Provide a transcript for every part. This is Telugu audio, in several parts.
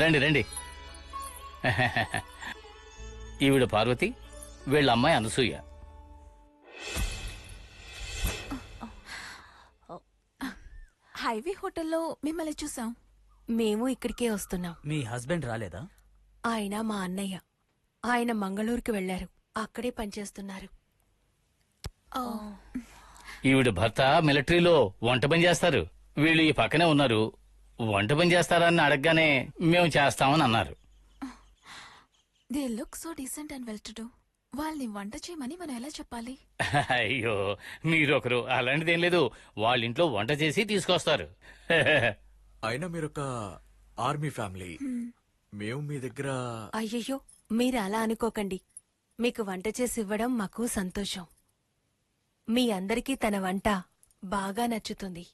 రండి రండి. ఈవిడ పార్వతి, వీళ్ళ అమ్మాయి అనసూయ. హైవే హోటల్లో మిమ్మల్ని చూసాం. మేము ఇక్కడికే వస్తున్నాం. మీ హస్బెండ్ రాలేదా? ఆయన మా అన్నయ్య. ఆయన మంగళూరుకి వెళ్లారు, అక్కడే పనిచేస్తున్నారు. ఈవిడ భర్త మిలిటరీలో వంట పని చేస్తారు. వీళ్ళు ఈ పక్కనే ఉన్నారు. వంట పని చేస్తారని అడగగానే మేము చేస్తామని అన్నారు. They look so decent and well to do. వాళ్ళని వంట చేయమని మనం ఎలా చెప్పాలి? అయ్యో, మీరొకరు. అలాంటిదేం లేదు, వాళ్ళ ఇంట్లో వంట చేసి తీసుకొస్తారు. అయినా మీరొక ఆర్మీ ఫ్యామిలీ. మేము మీ దగ్గర. అయ్యయ్యో, మీరు అలా అనుకోకండి. మీకు వంట చేసి ఇవ్వడం మాకు సంతోషం. మీ అందరికీ తన వంట బాగా నచ్చుతుంది.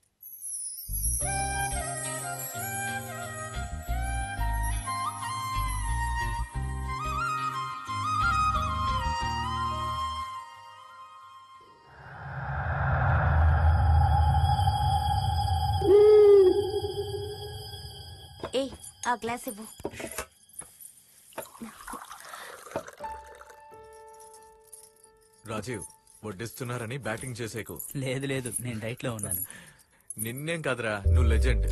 ఏ ఆ గ్లాస్ ఇవ్వు. రాజీవ్, వడ్డిస్తున్నారని బ్యాటింగ్ చేసేకు. లేదు లేదు, నేను డైట్ లో ఉన్నాను. నిన్నేం కాదురా, నువ్వు లెజెండ్.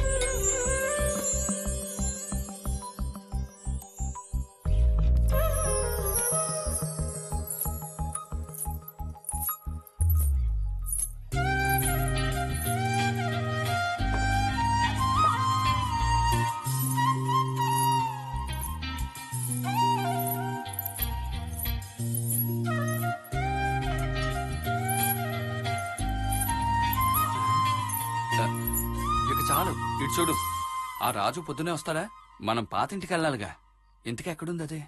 చాలు, ఇటు చూడు. ఆ రాజు పొద్దునే వస్తాడా? మనం పాతింటికి వెళ్ళాలిగా. ఇంతకు ఎక్కడుంది అదే?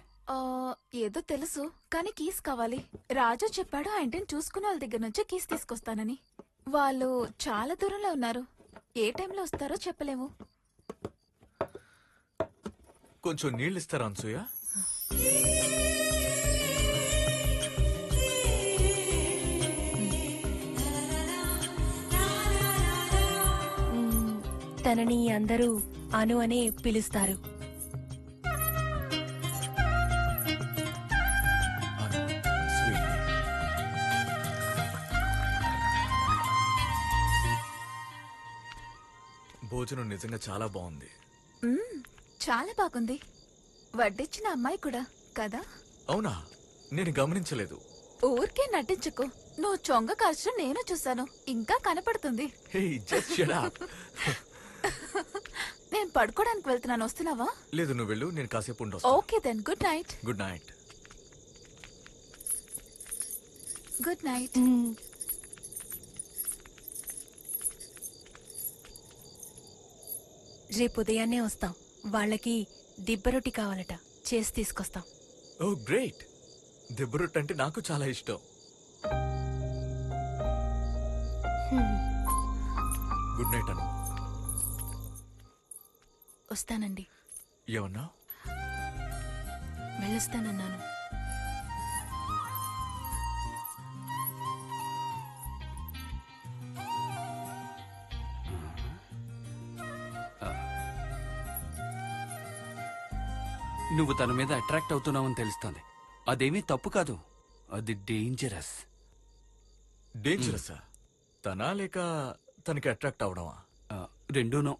ఏదో తెలుసు, కానీ కీస్ కావాలి. రాజు చెప్పాడు ఆ ఇంటిని చూసుకున్న వాళ్ళ దగ్గర నుంచి కీస్ తీసుకొస్తానని. వాళ్ళు చాలా దూరంలో ఉన్నారు. ఏ టైంలో వస్తారో చెప్పలేము. కొంచెం నీళ్ళు ఇస్తారా అనసూయ? తనని అందరూ అను అనే పిలుస్తారు. భోజనం నిజంగా చాలా బాగుంది. చాలా బాగుంది. వడ్డిచ్చిన అమ్మాయి కూడా కదా? అవునా, నేను గమనించలేదు. ఊరికే నటించుకో. నువ్వు చొంగ కాల్చడం నేను చూశాను, ఇంకా కనపడుతుంది. నేను పడుకోవడానికి వెళ్తున్నాను, వస్తున్నావా? లేదు, నువ్వు వెళ్ళు, నేను కాసేపు ఉండు. Okay then, good night. Good night. Good night. రేపు ఉదయాన్నే వస్తాం. వాళ్ళకి దిబ్బరొట్టి కావాలట, చేసి తీసుకొస్తాం. ఓ గ్రేట్. దిబ్బరొట్టి అంటే నాకు చాలా ఇష్టం. గుడ్ నైట్ అను. వస్తానండి. ఏమన్నా? వెళ్ళొస్తానన్నాను. నువ్వు తన మీద అట్రాక్ట్ అవుతున్నావని తెలుస్తుంది. అదేమీ తప్పు కాదు, అది డేంజరస్. డేంజరసా? తనా లేక తనకి అట్రాక్ట్ అవడమా? రెండూనో.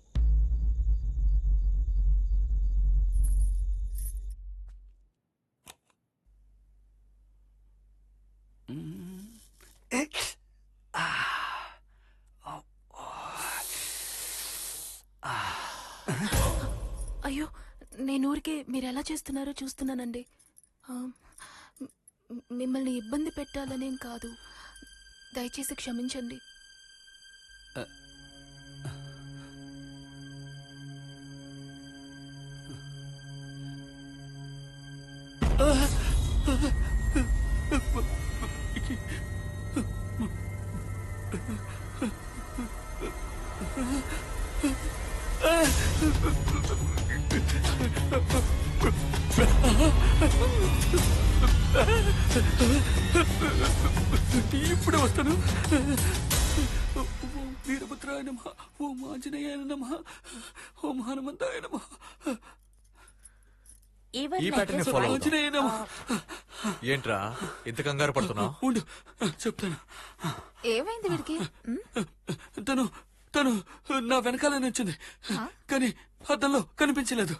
అయ్యో, నేను ఊరికే మీరు ఎలా చేస్తున్నారో చూస్తున్నానండి. మిమ్మల్ని ఇబ్బంది పెట్టాలనేం కాదు, దయచేసి క్షమించండి. ఇప్పుడే వస్తాను. ఓం వీరభద్రాయ నమః, ఓం ఆంజనేయాయ నమః, ఓం హనుమంతాయ నమః. ఈ ప్యాటర్న్ ఫాలో అవుతాం. నేనేమో. ఏంట్రా ఇంత కంగారు పడుతున్నావు? ఉండు చెప్తాను. ఏమైంది వీడికి ఉమ్, తను తను నా వెనకాల నుంచింది, కానీ అద్దంలో కనిపించలేదు.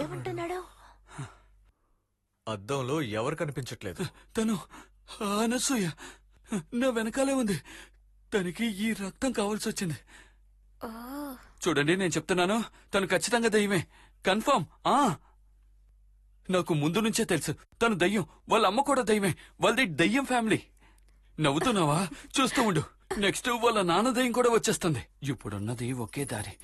ఏమంటున్నాడు? అద్దంలో ఎవరు కనిపించట్లేదు. తను అనసూయ నా వెనకాలే ఉంది. తనకి ఈ రక్తం కావాల్సి వచ్చింది. ఓ, చూడండి, నేను చెప్తున్నాను, తను ఖచ్చితంగా దయ్యమే, కన్ఫర్మ్. నాకు ముందు నుంచే తెలుసు తను దయ్యం. వాళ్ళ అమ్మ కూడా దయ్యమే. వాళ్ళది దయ్యం ఫ్యామిలీ. నవ్వుతున్నావా? చూస్తూ ఉండు, నెక్స్ట్ వాళ్ళ నాన్న దయ్యం కూడా వచ్చేస్తుంది. ఇప్పుడున్నది ఒకే దారి.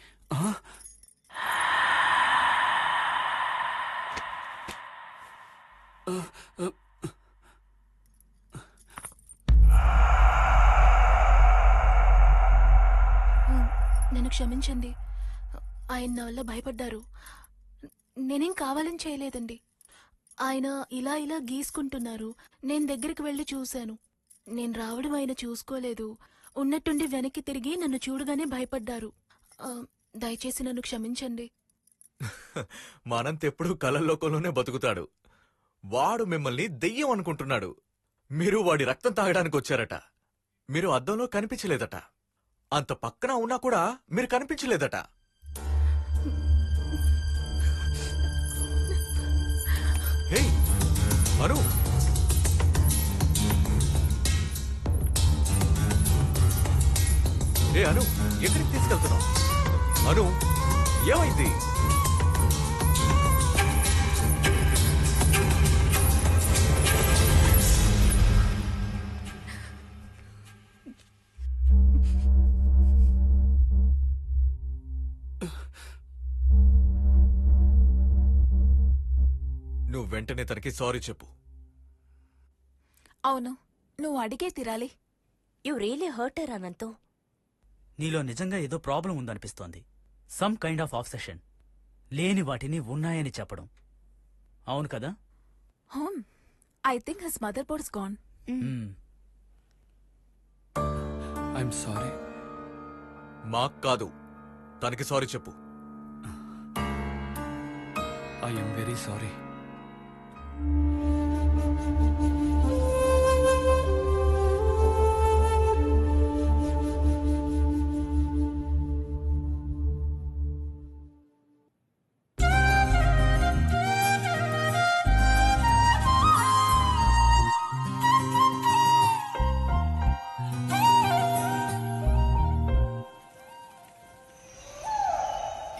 నన్ను క్షమించండి. ఆయన నా వల్ల భయపడ్డారు. నేనేం కావాలని చేయలేదండి. ఆయన ఇలా ఇలా గీసుకుంటున్నారు. నేను దగ్గరికి వెళ్లి చూశాను. నేను రావడం ఆయన చూసుకోలేదు. ఉన్నట్టుండి వెనక్కి తిరిగి నన్ను చూడగానే భయపడ్డారు. దయచేసి నన్ను క్షమించండి. మనంత ఎప్పుడు కలల్లోకంలోనే బతుకుతాడు. వాడు మిమ్మల్ని దెయ్యం అనుకుంటున్నాడు. మీరు వాడి రక్తం తాగడానికి వచ్చారట. మీరు అద్దంలో కనిపించలేదట. అంత పక్కన ఉన్నా కూడా మీరు కనిపించలేదట. హే అను, అను, ఎక్కడికి తీసుకెళ్తున్నావు? అను, ఏమైంది? నువ్వు వెంటనే తనకి సారీ చెప్పు. అవును, నువ్వు అడిగే తీరాలి. యు రియలీ హర్ట్ అనంతో. నీలో నిజంగా ఏదో ప్రాబ్లం ఉందనిపిస్తోంది. Some kind of obsession. లేని వాటిని ఉన్నాయని చెప్పడం. అవును కదా? I think his motherboard's gone. I'm sorry. మాకు కాదు, తనకి సారీ చెప్పు. I'm very sorry.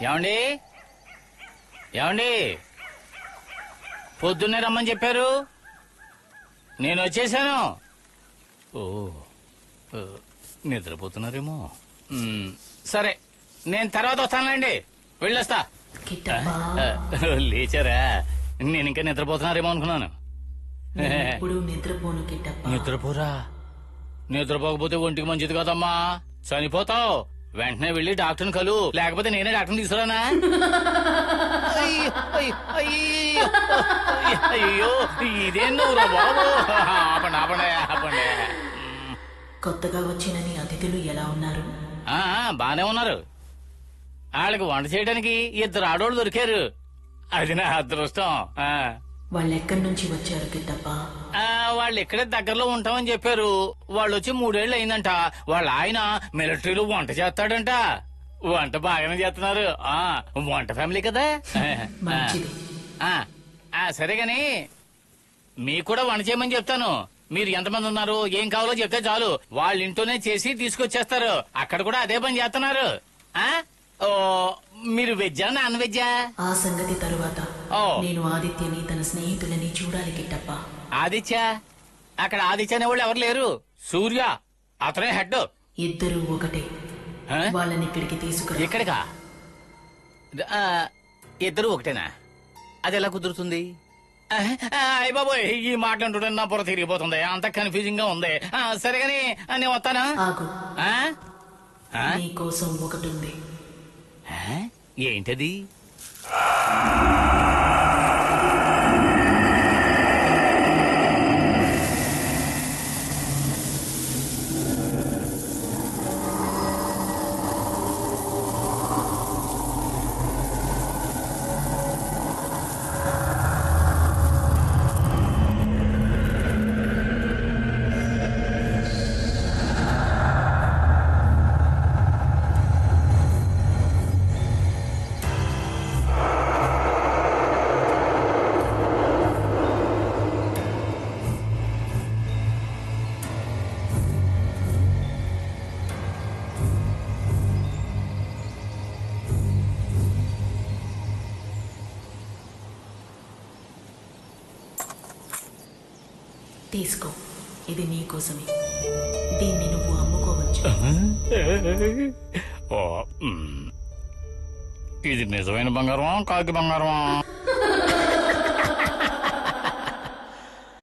ఏమండి, ఏమండి, పొద్దున్నే రమ్మని చెప్పారు, నేను వచ్చేసాను. ఓ, నిద్రపోతున్నారేమో. సరే, నేను తర్వాత వస్తానులేండి, వెళ్ళొస్తా. లేచారా? నేను ఇంకా నిద్రపోతున్నారేమో అనుకున్నాను. నిద్రపోరా? నిద్రపోకపోతే ఒంటికి మంచిది కదమ్మా, చనిపోతావు. వెంటనే వెళ్ళి డాక్టర్ని కలు, లేకపోతే నేనే డాక్టర్ని తీసుకురానా? అయ్యో, ఇదేం నువ్వురా బాబు. ఆపండి ఆపండి ఆపండి. కొత్తగా వచ్చిన నీ అతిథులు ఎలా ఉన్నారు? బానే ఉన్నారు. వాళ్ళకి వంట చేయడానికి 2 ఆడోళ్ళు దొరికారు. అది నా అదృష్టం. వాళ్ళెక్కడి నుంచి వచ్చారు కిట్టప్ప? వాళ్ళు ఇక్కడే దగ్గరలో ఉంటామని చెప్పారు. వాళ్ళు వచ్చి 3 ఏళ్ళు అయిందంట. వాళ్ళ ఆయన మిలిటరీలో వంట చేస్తాడంట. వంట బాగానే చేస్తున్నారు. వంట ఫ్యామిలీ కదా. మంచిది. సరే గాని మీకు కూడా వంట చేయమని చెప్తాను. మీరు ఎంతమంది ఉన్నారు, ఏం కావాలో చెప్తే చాలు, వాళ్ళ ఇంట్లోనే చేసి తీసుకొచ్చేస్తారు. అక్కడ కూడా అదే పని చేస్తున్నారు. మీరు వెజ్జా నాన్ వెజ్జా? ఆ సంగతి తరువాత. నేను ఆదిత్యని తన స్నేహితులని చూడాలి కిట్టప్ప. ఆదిత్య? అక్కడ ఆదిత్య అనే వాళ్ళు ఎవరు లేరు. సూర్య అతనే హెడ్. ఇద్దరు ఒకటే. వాళ్ళని ఇక్కడికి తీసుకురా. ఎక్కడికా? ఇద్దరు ఒకటేనా? అది ఎలా కుదురుతుంది? అయ్య బాబోయ్, ఈ మాట్లాడుతుంటే నా పొర తిరిగిపోతుంది. అంత కన్ఫ్యూజింగ్ గా ఉంది. సరేగాని నేను వస్తానా? ఆగు. నీ కోసం ఒకటి ఉంది. ఏంటది? తీసుకో, ఇది నీకోసమే. దీన్ని నువ్వు అమ్ముకోవచ్చు. ఓ, మ్. ఇది నిజమైన బంగారమా కాకి బంగారమా?